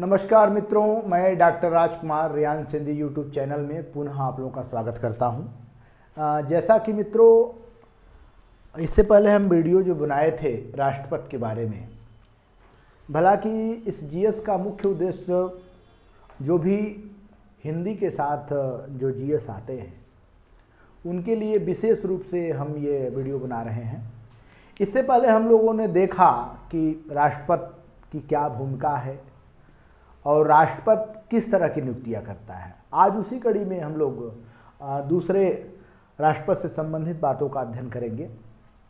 नमस्कार मित्रों, मैं डॉक्टर राजकुमार रियान सिंधी यूट्यूब चैनल में पुनः आप लोगों का स्वागत करता हूं। जैसा कि मित्रों इससे पहले हम वीडियो जो बनाए थे राष्ट्रपति के बारे में, भला कि इस जीएस का मुख्य उद्देश्य जो भी हिंदी के साथ जो जीएस आते हैं उनके लिए विशेष रूप से हम ये वीडियो बना रहे हैं। इससे पहले हम लोगों ने देखा कि राष्ट्रपति की क्या भूमिका है और राष्ट्रपति किस तरह की नियुक्तियां करता है। आज उसी कड़ी में हम लोग दूसरे राष्ट्रपति से संबंधित बातों का अध्ययन करेंगे।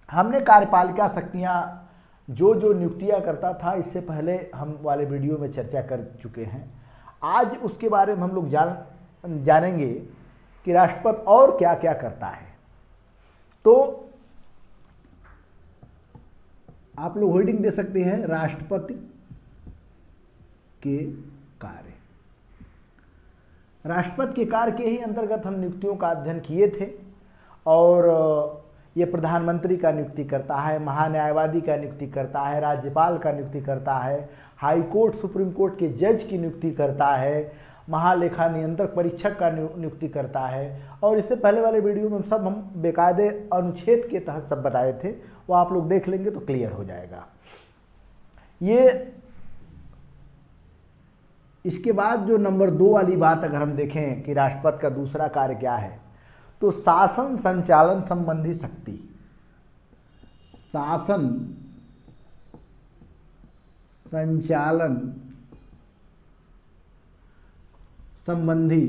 हमने कार्यपालिका शक्तियां जो नियुक्तियां करता था इससे पहले हम वाले वीडियो में चर्चा कर चुके हैं। आज उसके बारे में हम लोग जानेंगे कि राष्ट्रपति और क्या क्या करता है। तो आप लोग होर्डिंग दे सकते हैं, राष्ट्रपति के कार्य। राष्ट्रपति के कार्य के ही अंतर्गत हम नियुक्तियों का अध्ययन किए थे और ये प्रधानमंत्री का नियुक्ति करता है, महान्यायवादी का नियुक्ति करता है, राज्यपाल का नियुक्ति करता है, हाई कोर्ट सुप्रीम कोर्ट के जज की नियुक्ति करता है, महालेखा नियंत्रक परीक्षक का नियुक्ति करता है। और इससे पहले वाले वीडियो में हम बेकायदे अनुच्छेद के तहत सब बताए थे, वो आप लोग देख लेंगे तो क्लियर हो जाएगा। ये इसके बाद जो नंबर 2 वाली बात अगर हम देखें कि राष्ट्रपति का दूसरा कार्य क्या है, तो शासन संचालन संबंधी शक्ति, शासन संचालन संबंधी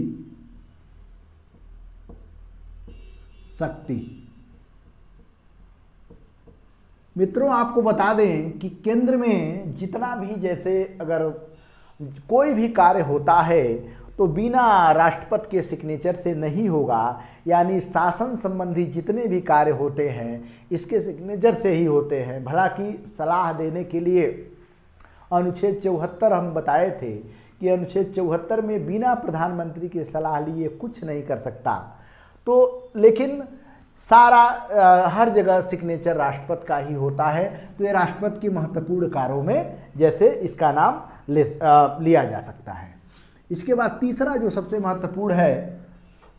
शक्ति। मित्रों आपको बता दें कि केंद्र में जितना भी, जैसे अगर कोई भी कार्य होता है तो बिना राष्ट्रपति के सिग्नेचर से नहीं होगा, यानी शासन संबंधी जितने भी कार्य होते हैं इसके सिग्नेचर से ही होते हैं। भला कि सलाह देने के लिए अनुच्छेद 74 हम बताए थे कि अनुच्छेद 74 में बिना प्रधानमंत्री की सलाह लिए कुछ नहीं कर सकता। तो लेकिन सारा हर जगह सिग्नेचर राष्ट्रपति का ही होता है। तो ये राष्ट्रपति के महत्वपूर्ण कार्यों में जैसे इसका नाम लिया जा सकता है। इसके बाद तीसरा जो सबसे महत्वपूर्ण है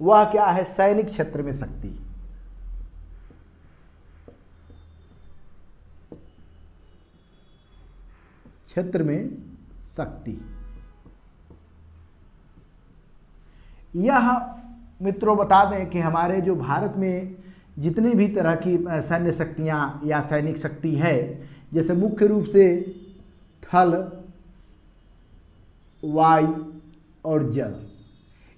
वह क्या है, सैनिक क्षेत्र में शक्ति। क्षेत्र में शक्ति, यह मित्रों बता दें कि हमारे जो भारत में जितनी भी तरह की सैन्य शक्तियां या सैनिक शक्ति है, जैसे मुख्य रूप से थल, वायु और जल,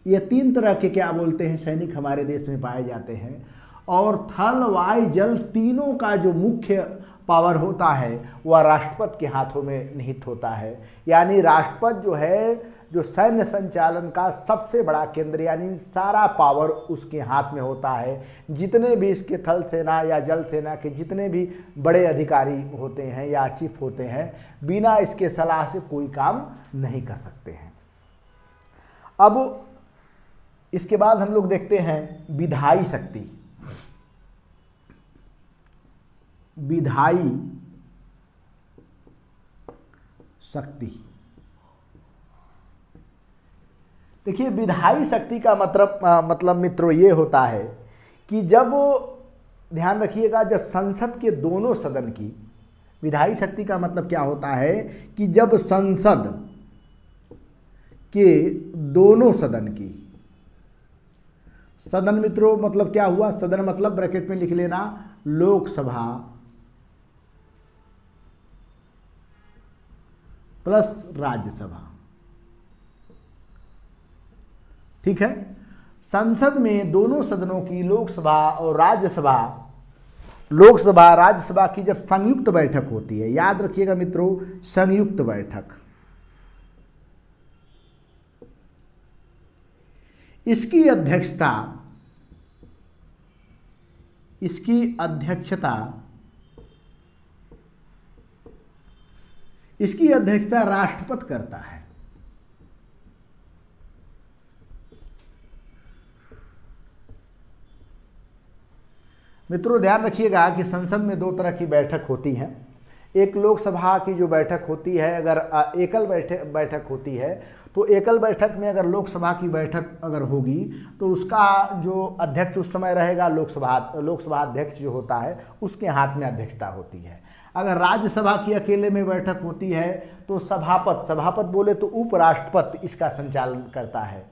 ये 3 तरह के क्या बोलते हैं सैनिक हमारे देश में पाए जाते हैं। और थल, वायु, जल तीनों का जो मुख्य पावर होता है वह राष्ट्रपति के हाथों में निहित होता है। यानी राष्ट्रपति जो है, जो सैन्य संचालन का सबसे बड़ा केंद्र, यानी सारा पावर उसके हाथ में होता है। जितने भी इसके थल सेना या जल सेना के जितने भी बड़े अधिकारी होते हैं या चीफ होते हैं, बिना इसके सलाह से कोई काम नहीं कर सकते हैं। अब इसके बाद हम लोग देखते हैं विधायी शक्ति। विधायी शक्ति, देखिए विधायी शक्ति का मतलब मित्रों ये होता है कि जब, ध्यान रखिएगा, जब संसद के दोनों सदन की, विधायी शक्ति का मतलब क्या होता है कि जब संसद के दोनों सदन की, सदन मित्रों मतलब क्या हुआ, सदन मतलब ब्रैकेट में लिख लेना, लोकसभा प्लस राज्यसभा, ठीक है। संसद में दोनों सदनों की, लोकसभा और राज्यसभा, लोकसभा राज्यसभा की जब संयुक्त बैठक होती है, याद रखिएगा मित्रों, संयुक्त बैठक, इसकी अध्यक्षता राष्ट्रपति करता है। मित्रों ध्यान रखिएगा कि संसद में 2 तरह की बैठक होती हैं। एक लोकसभा की जो बैठक होती है, अगर एकल बैठक होती है, तो एकल बैठक में अगर लोकसभा की बैठक अगर होगी तो उसका जो अध्यक्ष उस समय रहेगा, लोकसभा अध्यक्ष जो होता है उसके हाथ में अध्यक्षता होती है। अगर राज्यसभा की अकेले में बैठक होती है तो सभापति बोले तो उपराष्ट्रपति इसका संचालन करता है।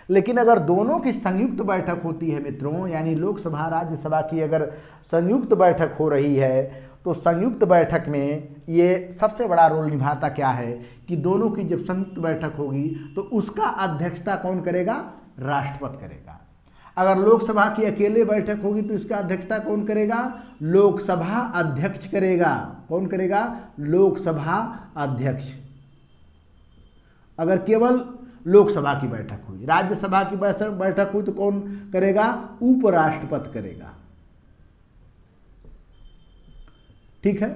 लेकिन अगर दोनों की संयुक्त बैठक होती है मित्रों, यानी लोकसभा राज्यसभा की अगर संयुक्त बैठक हो रही है, तो संयुक्त बैठक में ये सबसे बड़ा रोल निभाता क्या है कि दोनों की जब संयुक्त बैठक होगी तो उसका अध्यक्षता कौन करेगा? राष्ट्रपति करेगा। अगर लोकसभा की अकेले बैठक होगी तो इसका अध्यक्षता कौन करेगा? लोकसभा अध्यक्ष करेगा। कौन करेगा? लोकसभा अध्यक्ष। अगर केवल लोकसभा की बैठक हुई, राज्यसभा की बैठक हुई तो कौन करेगा? उपराष्ट्रपति करेगा। ठीक है,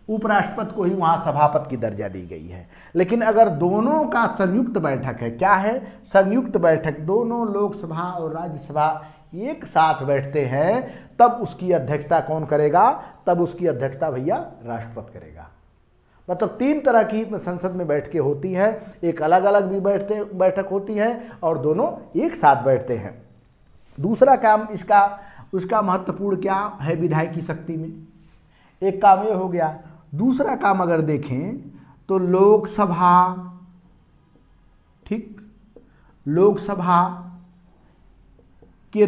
उपराष्ट्रपति को ही वहां सभापति की दर्जा दी गई है। लेकिन अगर दोनों का संयुक्त बैठक है, क्या है? संयुक्त बैठक, दोनों लोकसभा और राज्यसभा एक साथ बैठते हैं, तब उसकी अध्यक्षता कौन करेगा? तब उसकी अध्यक्षता भैया राष्ट्रपति करेगा। मतलब 3 तरह की संसद में बैठकें होती है, एक अलग अलग भी बैठक होती है और दोनों एक साथ बैठते हैं। दूसरा काम उसका महत्वपूर्ण क्या है विधायकी शक्ति में? एक काम ये हो गया। दूसरा काम अगर देखें तो लोकसभा, ठीक, लोकसभा के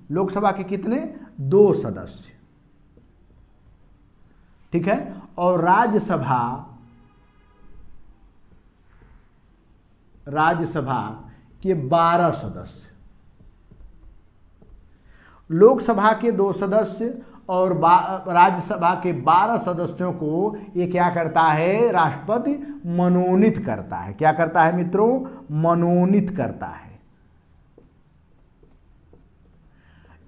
लोकसभा के कितने? 2 सदस्य, ठीक है, और राज्यसभा के 12 सदस्य। लोकसभा के 2 सदस्य और राज्यसभा के 12 सदस्यों को ये क्या करता है? राष्ट्रपति मनोनीत करता है। क्या करता है मित्रों? मनोनीत करता है।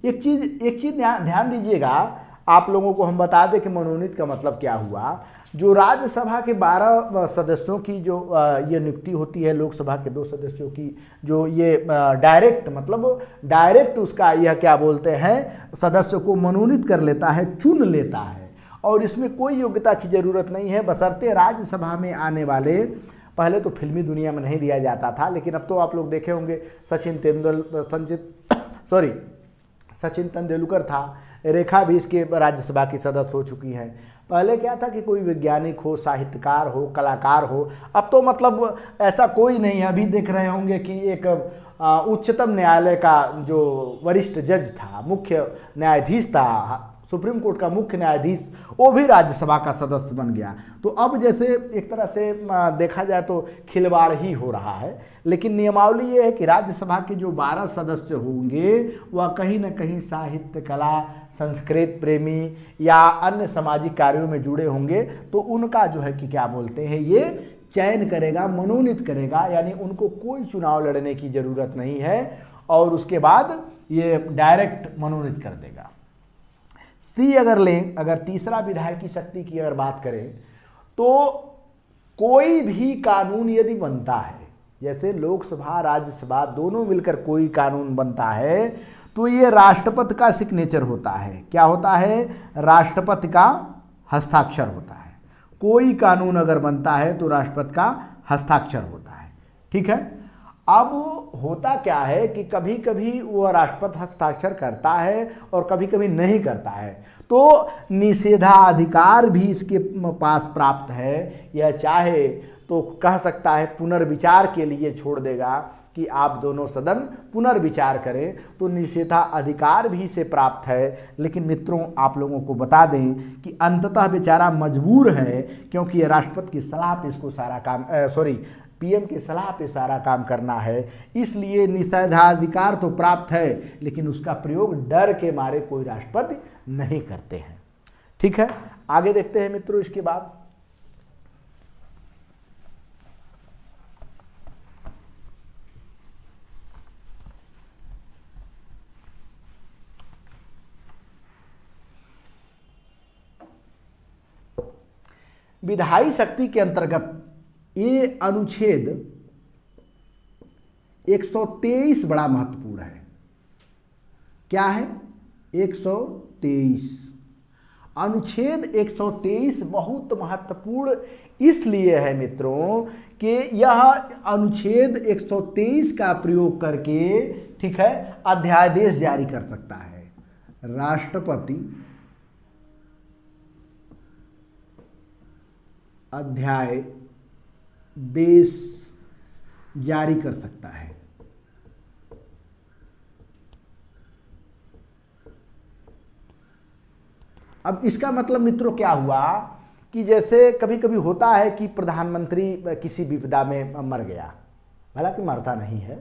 एक चीज ध्यान दीजिएगा, आप लोगों को हम बता दें कि मनोनीत का मतलब क्या हुआ। जो राज्यसभा के 12 सदस्यों की जो ये नियुक्ति होती है, लोकसभा के 2 सदस्यों की जो ये डायरेक्ट उसका यह क्या बोलते हैं, सदस्य को मनोनीत कर लेता है, चुन लेता है, और इसमें कोई योग्यता की जरूरत नहीं है, बशर्ते राज्यसभा में आने वाले, पहले तो फिल्मी दुनिया में नहीं दिया जाता था, लेकिन अब तो आप लोग देखे होंगे सचिन तेंदुलकर था, रेखा भी इसके राज्यसभा की सदस्य हो चुकी हैं। पहले क्या था कि कोई वैज्ञानिक हो, साहित्यकार हो, कलाकार हो, अब तो मतलब ऐसा कोई नहीं है। अभी देख रहे होंगे कि एक उच्चतम न्यायालय का जो वरिष्ठ जज था, मुख्य न्यायाधीश था, सुप्रीम कोर्ट का मुख्य न्यायाधीश, वो भी राज्यसभा का सदस्य बन गया। तो अब जैसे एक तरह से देखा जाए तो खिलवाड़ ही हो रहा है। लेकिन नियमावली ये है कि राज्यसभा के जो 12 सदस्य होंगे वह कहीं ना कहीं साहित्य, कला, संस्कृत प्रेमी या अन्य सामाजिक कार्यों में जुड़े होंगे, तो उनका जो है कि क्या बोलते हैं, ये चयन करेगा, मनोनीत करेगा, यानी उनको कोई चुनाव लड़ने की जरूरत नहीं है, और उसके बाद ये डायरेक्ट मनोनीत कर देगा। सी अगर लें, अगर तीसरा विधायकी शक्ति की अगर बात करें, तो कोई भी कानून यदि बनता है, जैसे लोकसभा राज्यसभा दोनों मिलकर कोई कानून बनता है, तो ये राष्ट्रपति का सिग्नेचर होता है। क्या होता है? राष्ट्रपति का हस्ताक्षर होता है। कोई कानून अगर बनता है तो राष्ट्रपति का हस्ताक्षर होता है। ठीक है, अब होता क्या है कि कभी कभी वह राष्ट्रपति हस्ताक्षर करता है और कभी कभी नहीं करता है, तो निषेधाधिकार भी इसके पास प्राप्त है। यह चाहे तो कह सकता है पुनर्विचार के लिए छोड़ देगा कि आप दोनों सदन पुनर्विचार करें, तो निषेधाधिकार भी इसे प्राप्त है। लेकिन मित्रों, आप लोगों को बता दें कि अंततः बेचारा मजबूर है, क्योंकि राष्ट्रपति की सलाह पे इसको सारा काम पीएम की सलाह पे सारा काम करना है, इसलिए निषेधाधिकार तो प्राप्त है, लेकिन उसका प्रयोग डर के मारे कोई राष्ट्रपति नहीं करते हैं। ठीक है, आगे देखते हैं मित्रों। इसके बाद विधायी शक्ति के अंतर्गत ये अनुच्छेद 123 बड़ा महत्वपूर्ण है। क्या है? 123। अनुच्छेद 123 बहुत महत्वपूर्ण इसलिए है मित्रों कि यह अनुच्छेद 123 का प्रयोग करके, ठीक है, अध्यादेश जारी कर सकता है। राष्ट्रपति अध्यादेश जारी कर सकता है। अब इसका मतलब मित्रों क्या हुआ कि जैसे कभी कभी होता है कि प्रधानमंत्री किसी विपदा में मर गया, हालांकि मरता नहीं है,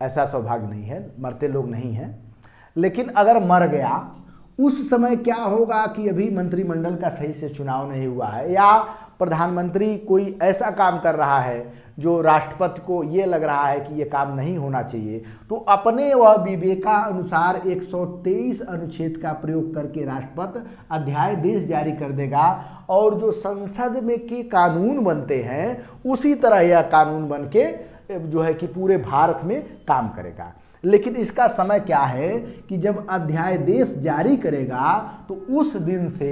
ऐसा सौभाग्य नहीं है, मरते लोग नहीं हैं, लेकिन अगर मर गया उस समय क्या होगा कि अभी मंत्रिमंडल का सही से चुनाव नहीं हुआ है, या प्रधानमंत्री कोई ऐसा काम कर रहा है जो राष्ट्रपति को ये लग रहा है कि ये काम नहीं होना चाहिए, तो अपने वह विवेकानुसार 123 अनुच्छेद का प्रयोग करके राष्ट्रपति अध्यादेश जारी कर देगा, और जो संसद में के कानून बनते हैं उसी तरह यह कानून बन के जो है कि पूरे भारत में काम करेगा। लेकिन इसका समय क्या है कि जब अध्यादेश जारी करेगा तो उस दिन से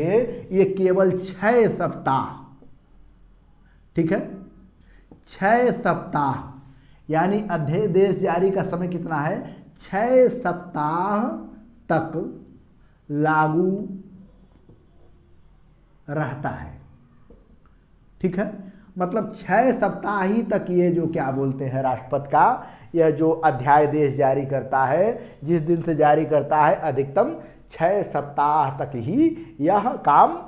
ये केवल 6 सप्ताह, ठीक है, 6 सप्ताह, यानी अध्यादेश जारी का समय कितना है, 6 सप्ताह तक लागू रहता है। ठीक है, मतलब 6 सप्ताह ही तक ये जो क्या बोलते हैं राष्ट्रपति का यह जो अध्यादेश जारी करता है, जिस दिन से जारी करता है अधिकतम 6 सप्ताह तक ही यह काम,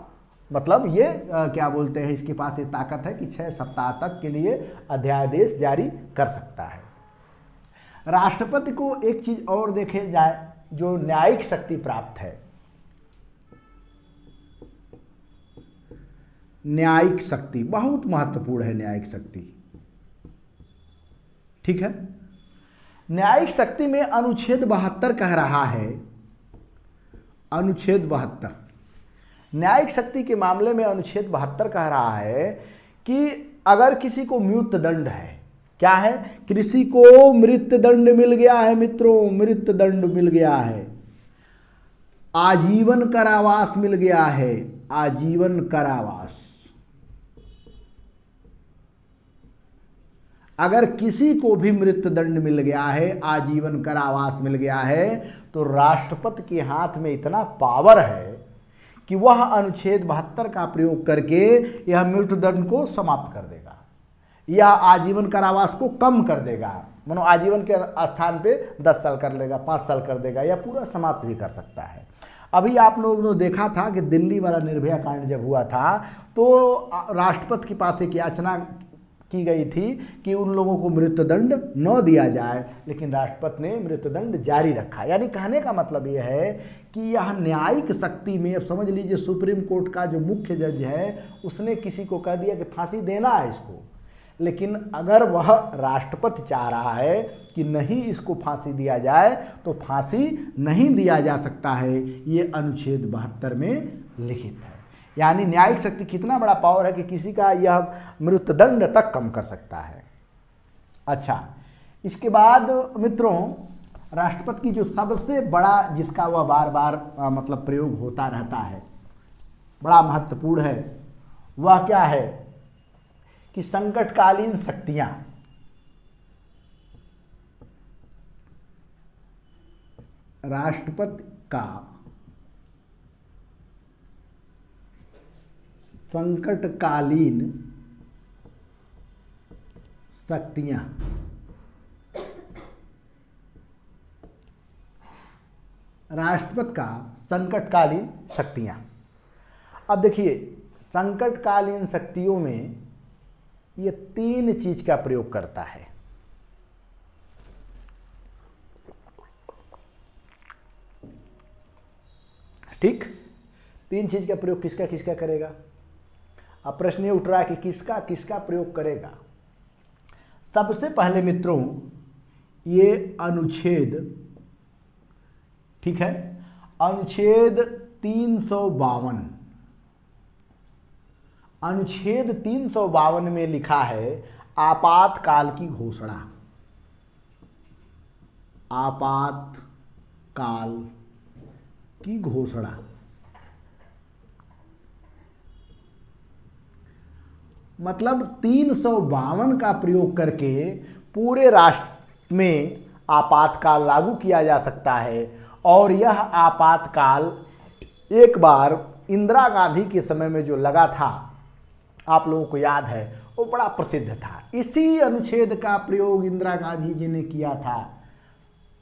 मतलब ये क्या बोलते हैं, इसके पास ये ताकत है कि 6 सप्ताह तक के लिए अध्यादेश जारी कर सकता है। राष्ट्रपति को एक चीज और देखे जाए जो न्यायिक शक्ति प्राप्त है, न्यायिक शक्ति बहुत महत्वपूर्ण है। न्यायिक शक्ति, ठीक है, न्यायिक शक्ति में अनुच्छेद 72 कह रहा है, अनुच्छेद 72 न्यायिक शक्ति के मामले में अनुच्छेद 72 कह रहा है कि अगर किसी को मृत्युदंड है, क्या है, किसी को मृत्युदंड मिल गया है मित्रों, मृत्युदंड मिल गया है, आजीवन कारावास मिल गया है, आजीवन कारावास, अगर किसी को भी मृत्युदंड मिल गया है, आजीवन कारावास मिल गया है, तो राष्ट्रपति के हाथ में इतना पावर है कि वह अनुच्छेद 72 का प्रयोग करके यह मृत्युदंड को समाप्त कर देगा या आजीवन कारावास को कम कर देगा। मानो आजीवन के स्थान पे 10 साल कर लेगा, 5 साल कर देगा, या पूरा समाप्त भी कर सकता है। अभी आप लोगों ने देखा था कि दिल्ली वाला निर्भया कांड जब हुआ था तो राष्ट्रपति के पास एक याचना की गई थी कि उन लोगों को मृत्युदंड न दिया जाए, लेकिन राष्ट्रपति ने मृत्युदंड जारी रखा। यानी कहने का मतलब यह है कि यह न्यायिक शक्ति में, अब समझ लीजिए सुप्रीम कोर्ट का जो मुख्य जज है उसने किसी को कह दिया कि फांसी देना है इसको, लेकिन अगर वह राष्ट्रपति चाह रहा है कि नहीं इसको फांसी दिया जाए तो फांसी नहीं दिया जा सकता है, ये अनुच्छेद 72 में लिखित है। यानी न्यायिक शक्ति कितना बड़ा पावर है कि किसी का यह मृत्युदंड तक कम कर सकता है। अच्छा, इसके बाद मित्रों राष्ट्रपति की जो सबसे बड़ा, जिसका वह बार बार मतलब प्रयोग होता रहता है, बड़ा महत्वपूर्ण है, वह क्या है कि संकटकालीन शक्तियां। राष्ट्रपति का संकटकालीन शक्तियां, राष्ट्रपति का संकटकालीन शक्तियां। अब देखिए संकटकालीन शक्तियों में ये 3 चीज का प्रयोग करता है। ठीक, 3 चीज का प्रयोग किसका किसका करेगा। अब प्रश्न ये उठ रहा है कि किसका किसका प्रयोग करेगा। सबसे पहले मित्रों ये अनुच्छेद, ठीक है, अनुच्छेद 352, अनुच्छेद 352 में लिखा है आपातकाल की घोषणा, आपातकाल की घोषणा। मतलब 352 का प्रयोग करके पूरे राष्ट्र में आपातकाल लागू किया जा सकता है। और यह आपातकाल एक बार इंदिरा गांधी के समय में जो लगा था, आप लोगों को याद है, वो बड़ा प्रसिद्ध था। इसी अनुच्छेद का प्रयोग इंदिरा गांधी जी ने किया था।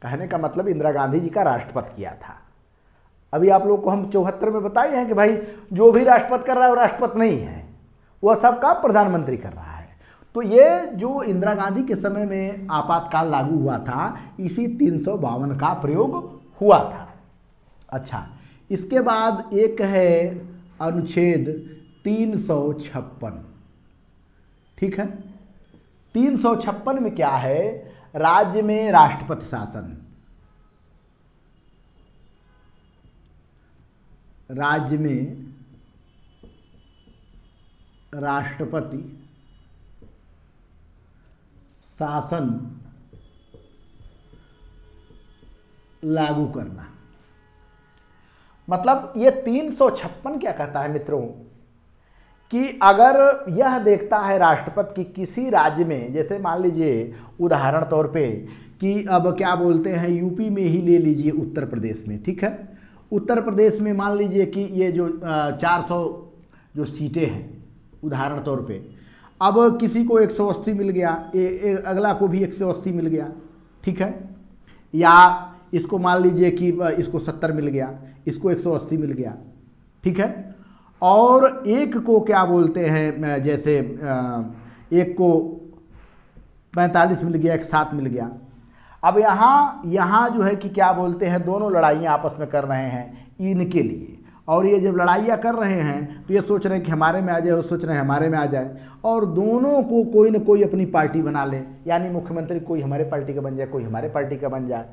कहने का मतलब इंदिरा गांधी जी का राष्ट्रपति किया था। अभी आप लोग को हम 74 में बताए हैं कि भाई जो भी राष्ट्रपति कर रहा है वो राष्ट्रपति नहीं है, वह सबका प्रधानमंत्री कर रहा है। तो ये जो इंदिरा गांधी के समय में आपातकाल लागू हुआ था, इसी 352 का प्रयोग हुआ था। अच्छा, इसके बाद एक है अनुच्छेद 356। ठीक है, 356 में क्या है? राज्य में राष्ट्रपति शासन। राज्य में राष्ट्रपति शासन लागू करना। मतलब ये 356 क्या कहता है मित्रों कि अगर यह देखता है राष्ट्रपति की किसी राज्य में, जैसे मान लीजिए उदाहरण तौर पे कि अब क्या बोलते हैं, यूपी में ही ले लीजिए, उत्तर प्रदेश में, ठीक है, उत्तर प्रदेश में मान लीजिए कि ये जो 400 जो सीटें हैं उदाहरण तौर पे, अब किसी को 180 मिल गया, अगला को भी 180 मिल गया, ठीक है, या इसको मान लीजिए कि इसको 70 मिल गया, इसको 180 मिल गया, ठीक है, और एक को क्या बोलते हैं, जैसे एक को 45 मिल गया, एक 7 मिल गया। अब यहाँ जो है कि क्या बोलते हैं, दोनों लड़ाइयाँ आपस में कर रहे हैं इनके लिए, और ये जब लड़ाइयाँ कर रहे हैं तो ये सोच रहे हैं कि हमारे में आ जाए, वो सोच रहे हैं हमारे में आ जाए, और दोनों को कोई न कोई अपनी पार्टी बना ले, यानी मुख्यमंत्री कोई हमारे पार्टी का बन जाए, कोई हमारे पार्टी का बन जाए।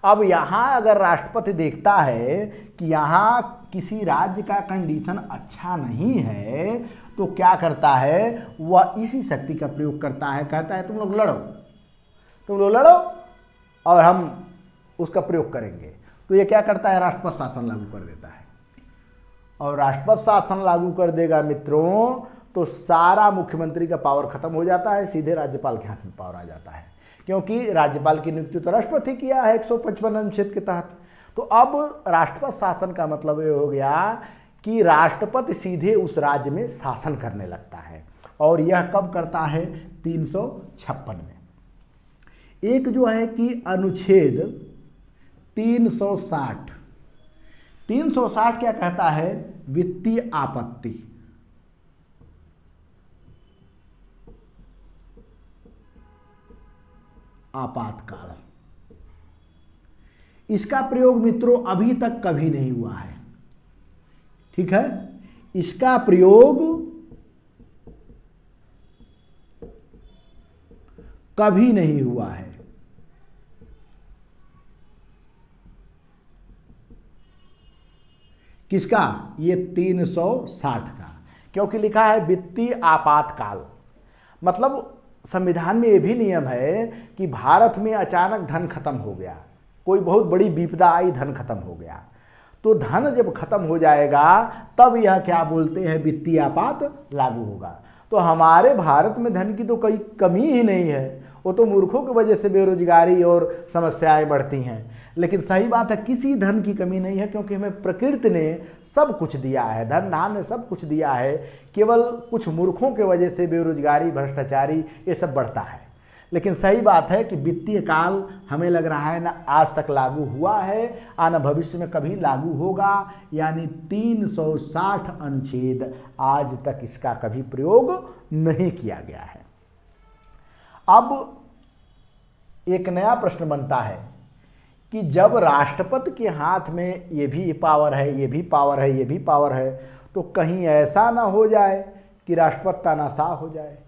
अब यहाँ अगर राष्ट्रपति देखता है कि यहाँ किसी राज्य का कंडीशन अच्छा नहीं है, तो क्या करता है, वह इसी शक्ति का प्रयोग करता है, कहता है तुम लोग लड़ो और हम उसका प्रयोग करेंगे। तो ये क्या करता है, राष्ट्रपति शासन लागू कर देता है। और राष्ट्रपति शासन लागू कर देगा मित्रों, तो सारा मुख्यमंत्री का पावर खत्म हो जाता है, सीधे राज्यपाल के हाथ में पावर आ जाता है, क्योंकि राज्यपाल की नियुक्ति तो राष्ट्रपति किया है 155 अनुच्छेद के तहत। तो अब राष्ट्रपति शासन का मतलब ये हो गया कि राष्ट्रपति सीधे उस राज्य में शासन करने लगता है। और यह कब करता है, 356 में। एक जो है कि अनुच्छेद 360 क्या कहता है, वित्तीय आपत्ति। आपातकाल, इसका प्रयोग मित्रों अभी तक कभी नहीं हुआ है, ठीक है, इसका प्रयोग कभी नहीं हुआ है। किसका, ये 360 का, क्योंकि लिखा है वित्तीय आपातकाल। मतलब संविधान में ये भी नियम है कि भारत में अचानक धन खत्म हो गया, कोई बहुत बड़ी विपदा आई, धन खत्म हो गया, तो धन जब खत्म हो जाएगा तब यह क्या बोलते हैं, वित्तीय आपात लागू होगा। तो हमारे भारत में धन की तो कोई कमी ही नहीं है, वो तो मूर्खों की वजह से बेरोजगारी और समस्याएं बढ़ती हैं। लेकिन सही बात है, किसी धन की कमी नहीं है, क्योंकि हमें प्रकृति ने सब कुछ दिया है, धन धान्य सब कुछ दिया है, केवल कुछ मूर्खों की वजह से बेरोजगारी, भ्रष्टाचारी ये सब बढ़ता है। लेकिन सही बात है कि वित्तीय काल हमें लग रहा है ना आज तक लागू हुआ है, ना भविष्य में कभी लागू होगा, यानी 360 अनुच्छेद आज तक इसका कभी प्रयोग नहीं किया गया है। अब एक नया प्रश्न बनता है कि जब राष्ट्रपति के हाथ में ये भी पावर है, ये भी पावर है, ये भी पावर है, तो कहीं ऐसा ना हो जाए कि राष्ट्रपति तानाशाह हो जाए।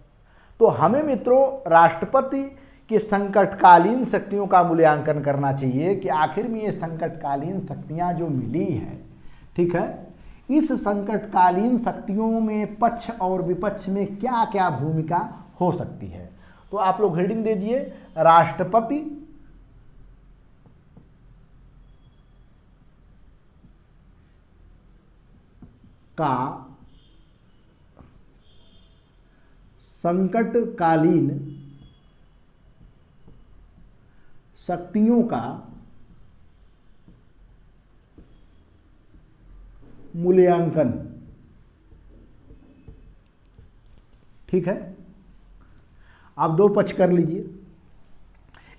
तो हमें मित्रों राष्ट्रपति के संकटकालीन शक्तियों का मूल्यांकन करना चाहिए कि आखिर में ये संकटकालीन शक्तियां जो मिली है, ठीक है, इस संकटकालीन शक्तियों में पक्ष और विपक्ष में क्या क्या भूमिका हो सकती है। तो आप लोग हेडिंग दीजिए, राष्ट्रपति का संकटकालीन शक्तियों का मूल्यांकन। ठीक है, आप दो पक्ष कर लीजिए।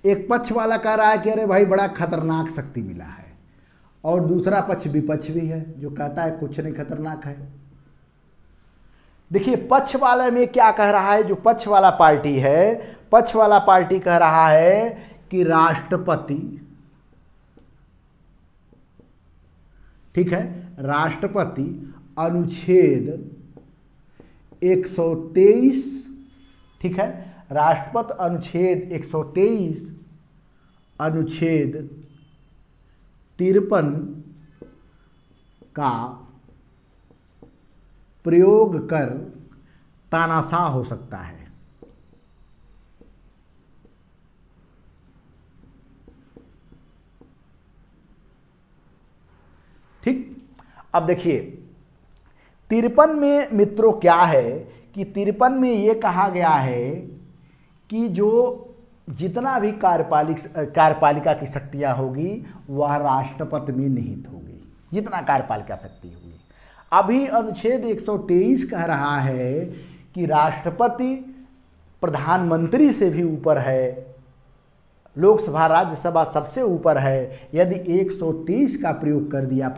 एक पक्ष वाला कह रहा है कि अरे भाई बड़ा खतरनाक शक्ति मिला है, और दूसरा पक्ष विपक्ष भी है जो कहता है कुछ नहीं खतरनाक है। देखिए पक्ष वाले में क्या कह रहा है, जो पक्ष वाला पार्टी है, पक्ष वाला पार्टी कह रहा है कि राष्ट्रपति, ठीक है, राष्ट्रपति अनुच्छेद 123, ठीक है, राष्ट्रपति अनुच्छेद 123, अनुच्छेद 53 का प्रयोग कर तानाशाह हो सकता है। ठीक, अब देखिए 53 में मित्रों क्या है कि 53 में ये कहा गया है कि जो जितना भी कार्यपालिका की शक्तियां होगी वह राष्ट्रपति में निहित होगी, जितना कार्यपालिका शक्ति होगी। अभी अनुच्छेद 123 कह रहा है कि राष्ट्रपति प्रधानमंत्री से भी ऊपर है, लोकसभा राज्यसभा सबसे ऊपर है। यदि 123 का प्रयोग कर दिया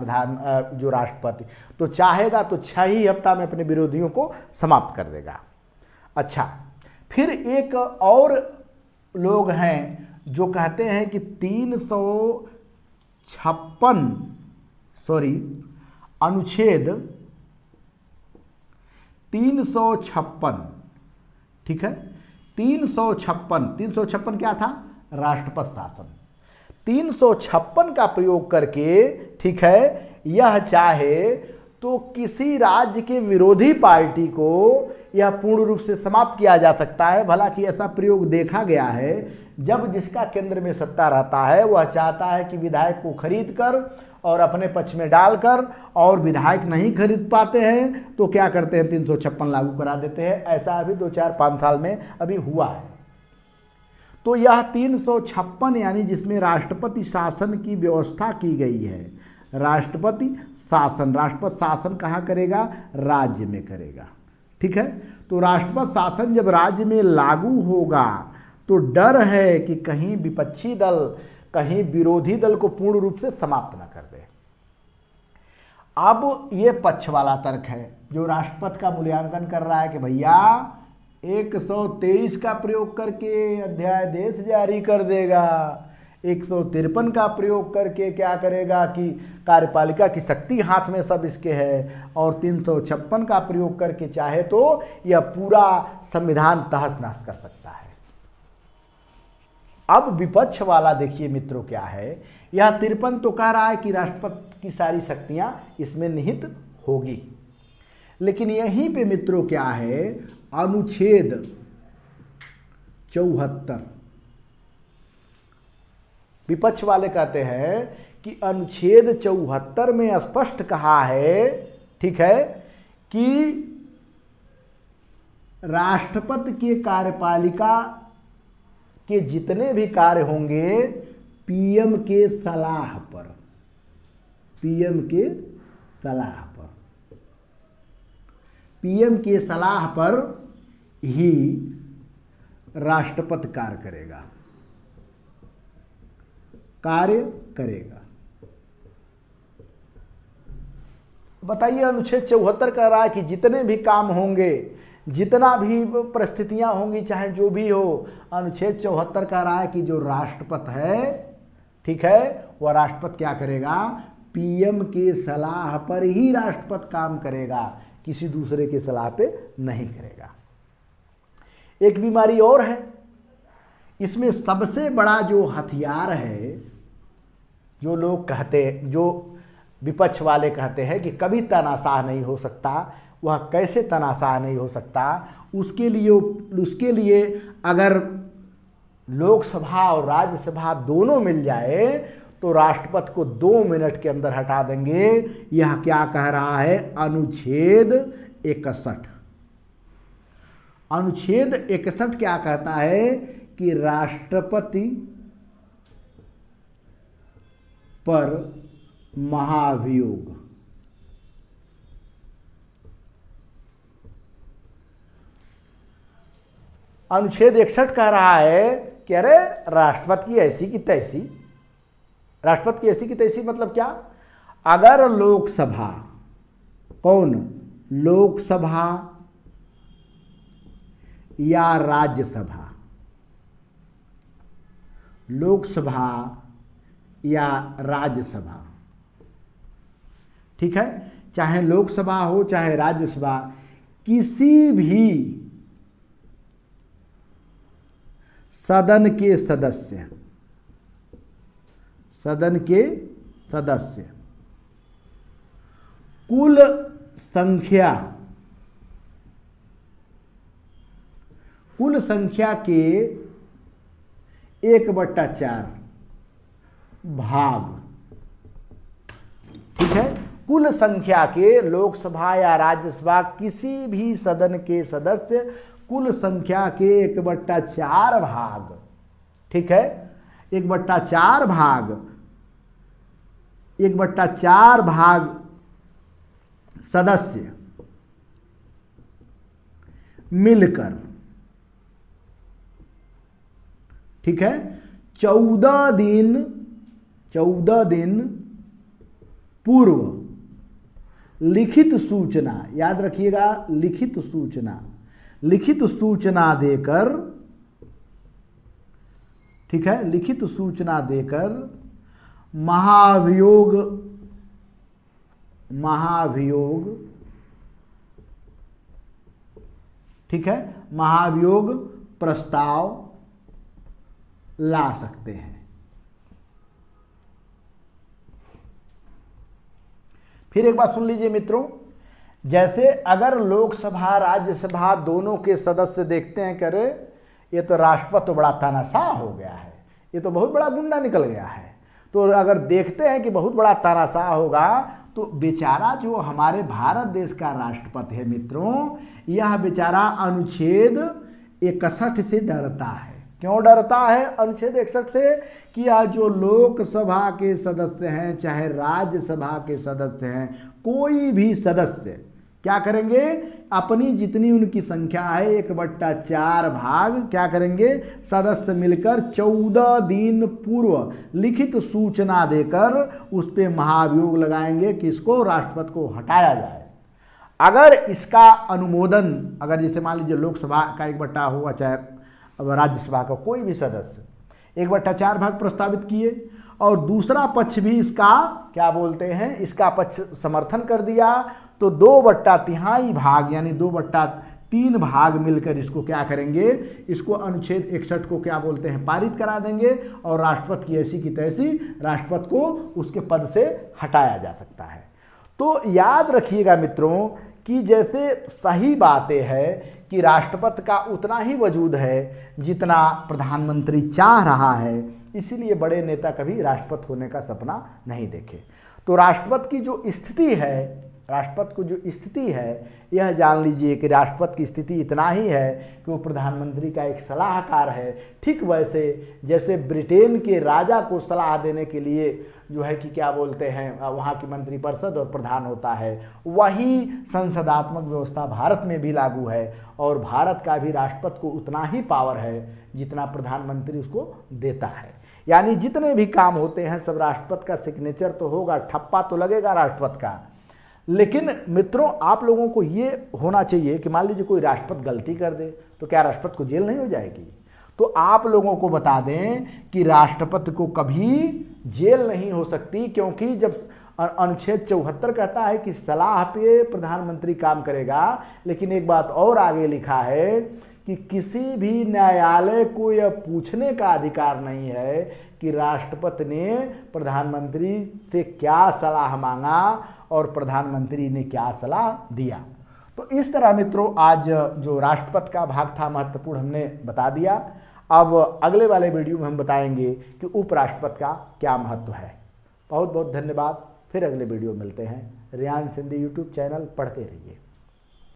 जो राष्ट्रपति, तो चाहेगा तो 6 ही हफ्ता में अपने विरोधियों को समाप्त कर देगा। अच्छा, फिर एक और लोग हैं जो कहते हैं कि 356 अनुच्छेद 356, ठीक है, 356 क्या था, राष्ट्रपति शासन। 356 का प्रयोग करके, ठीक है, यह चाहे तो किसी राज्य के विरोधी पार्टी को यह पूर्ण रूप से समाप्त किया जा सकता है। भला कि ऐसा प्रयोग देखा गया है, जब जिसका केंद्र में सत्ता रहता है वह चाहता है कि विधायक को खरीद कर और अपने पक्ष में डालकर, और विधायक नहीं खरीद पाते हैं तो क्या करते हैं, 356 लागू करा देते हैं। ऐसा अभी 2-4-5 साल में अभी हुआ है। तो यह 356 यानी जिसमें राष्ट्रपति शासन की व्यवस्था की गई है, राष्ट्रपति शासन कहाँ करेगा, राज्य में करेगा। ठीक है, तो राष्ट्रपति शासन जब राज्य में लागू होगा तो डर है कि कहीं विपक्षी दल, कहीं विरोधी दल को पूर्ण रूप से समाप्त न कर दे। अब ये पक्ष वाला तर्क है जो राष्ट्रपति का मूल्यांकन कर रहा है कि भैया 123 का प्रयोग करके अध्यादेश जारी कर देगा, 153 का प्रयोग करके क्या करेगा कि कार्यपालिका की शक्ति हाथ में सब इसके है, और 356 का प्रयोग करके चाहे तो यह पूरा संविधान तहस नहस कर सकता है। अब विपक्ष वाला देखिए मित्रों क्या है, यह 53 तो कह रहा है कि राष्ट्रपति की सारी शक्तियां इसमें निहित होगी, लेकिन यहीं पे मित्रों क्या है, अनुच्छेद 74, विपक्ष वाले कहते हैं कि अनुच्छेद 74 में स्पष्ट कहा है, ठीक है, कि राष्ट्रपति के कार्यपालिका के जितने भी कार्य होंगे पीएम के सलाह पर, पीएम के सलाह पर, पीएम के सलाह पर ही राष्ट्रपति कार्य करेगा। बताइए, अनुच्छेद 74 कह रहा है कि जितने भी काम होंगे, जितना भी परिस्थितियां होंगी, चाहे जो भी हो, अनुच्छेद 74 कह रहा है कि जो राष्ट्रपति है, ठीक है, वह राष्ट्रपति क्या करेगा, पीएम के सलाह पर ही राष्ट्रपति काम करेगा, किसी दूसरे के सलाह पे नहीं करेगा। एक बीमारी और है, इसमें सबसे बड़ा जो हथियार है, जो लोग कहते, जो विपक्ष वाले कहते हैं कि कभी तानाशाह नहीं हो सकता, वह कैसे तानाशाह नहीं हो सकता, उसके लिए अगर लोकसभा और राज्यसभा दोनों मिल जाए तो राष्ट्रपति को 2 मिनट के अंदर हटा देंगे। यह क्या कह रहा है, अनुच्छेद 61, अनुच्छेद 61 क्या कहता है कि राष्ट्रपति पर महाभियोग। अनुच्छेद 61 कह रहा है कि अरे राष्ट्रपति की ऐसी की तैसी, राष्ट्रपति की ऐसी की तैसी मतलब क्या? अगर लोकसभा, कौन, लोकसभा या राज्यसभा, लोकसभा या राज्यसभा, ठीक है, चाहे लोकसभा हो चाहे राज्यसभा, किसी भी सदन के सदस्य, सदन के सदस्य कुल संख्या, कुल संख्या के 1/4 भाग, ठीक है, कुल संख्या के लोकसभा या राज्यसभा किसी भी सदन के सदस्य कुल संख्या के 1/4 भाग, ठीक है, 1/4 भाग, 1/4 भाग सदस्य मिलकर, ठीक है, 14 दिन पूर्व लिखित सूचना, याद रखिएगा, लिखित सूचना, लिखित सूचना देकर, ठीक है, लिखित सूचना देकर महाभियोग, महाभियोग, ठीक है, महाभियोग प्रस्ताव ला सकते हैं। फिर एक बात सुन लीजिए मित्रों, जैसे अगर लोकसभा राज्यसभा दोनों के सदस्य देखते हैं, करे ये तो राष्ट्रपति तो बड़ा तानाशाह हो गया है, ये तो बहुत बड़ा गुंडा निकल गया है, तो अगर देखते हैं कि बहुत बड़ा तानाशाह होगा, तो बेचारा जो हमारे भारत देश का राष्ट्रपति है मित्रों, यह बेचारा अनुच्छेद 61 से डरता है। क्यों डरता है अनुच्छेद 61 से? कि यह जो लोकसभा के सदस्य हैं चाहे राज्यसभा के सदस्य हैं, कोई भी सदस्य क्या करेंगे, अपनी जितनी उनकी संख्या है 1/4 भाग क्या करेंगे, सदस्य मिलकर 14 दिन पूर्व लिखित सूचना देकर उस पर महाभियोग लगाएंगे कि इसको, राष्ट्रपति को हटाया जाए। अगर इसका अनुमोदन, अगर जैसे मान लीजिए लोकसभा का 1/4 हुआ चाहे अब राज्यसभा का कोई भी सदस्य 1/4 भाग प्रस्तावित किए और दूसरा पक्ष भी इसका क्या बोलते हैं, इसका पक्ष समर्थन कर दिया, तो 2/3 भाग यानी 2/3 भाग मिलकर इसको क्या करेंगे, इसको अनुच्छेद 61 को क्या बोलते हैं, पारित करा देंगे और राष्ट्रपति की ऐसी की तैसी, राष्ट्रपति को उसके पद से हटाया जा सकता है। तो याद रखिएगा मित्रों कि जैसे सही बातें हैं कि राष्ट्रपति का उतना ही वजूद है जितना प्रधानमंत्री चाह रहा है, इसीलिए बड़े नेता कभी राष्ट्रपति होने का सपना नहीं देखे। तो राष्ट्रपति की जो स्थिति है, राष्ट्रपति को जो स्थिति है, यह जान लीजिए कि राष्ट्रपति की स्थिति इतना ही है कि वो प्रधानमंत्री का एक सलाहकार है। ठीक वैसे जैसे ब्रिटेन के राजा को सलाह देने के लिए जो है कि क्या बोलते हैं, वहाँ की मंत्रिपरिषद और प्रधान होता है, वही संसदात्मक व्यवस्था भारत में भी लागू है और भारत का भी राष्ट्रपति को उतना ही पावर है जितना प्रधानमंत्री उसको देता है। यानी जितने भी काम होते हैं सब राष्ट्रपति का सिग्नेचर तो होगा, ठप्पा तो लगेगा राष्ट्रपति का। लेकिन मित्रों आप लोगों को ये होना चाहिए कि मान लीजिए कोई राष्ट्रपति गलती कर दे तो क्या राष्ट्रपति को जेल नहीं हो जाएगी? तो आप लोगों को बता दें कि राष्ट्रपति को कभी जेल नहीं हो सकती, क्योंकि जब अनुच्छेद 74 कहता है कि सलाह पे प्रधानमंत्री काम करेगा, लेकिन एक बात और आगे लिखा है कि किसी भी न्यायालय को यह पूछने का अधिकार नहीं है कि राष्ट्रपति ने प्रधानमंत्री से क्या सलाह मांगा और प्रधानमंत्री ने क्या सलाह दिया। तो इस तरह मित्रों आज जो राष्ट्रपति का भाग था महत्वपूर्ण हमने बता दिया। अब अगले वाले वीडियो में हम बताएंगे कि उपराष्ट्रपति का क्या महत्व है। बहुत बहुत धन्यवाद। फिर अगले वीडियो मिलते हैं। रियान सिंधी यूट्यूब चैनल पढ़ते रहिए।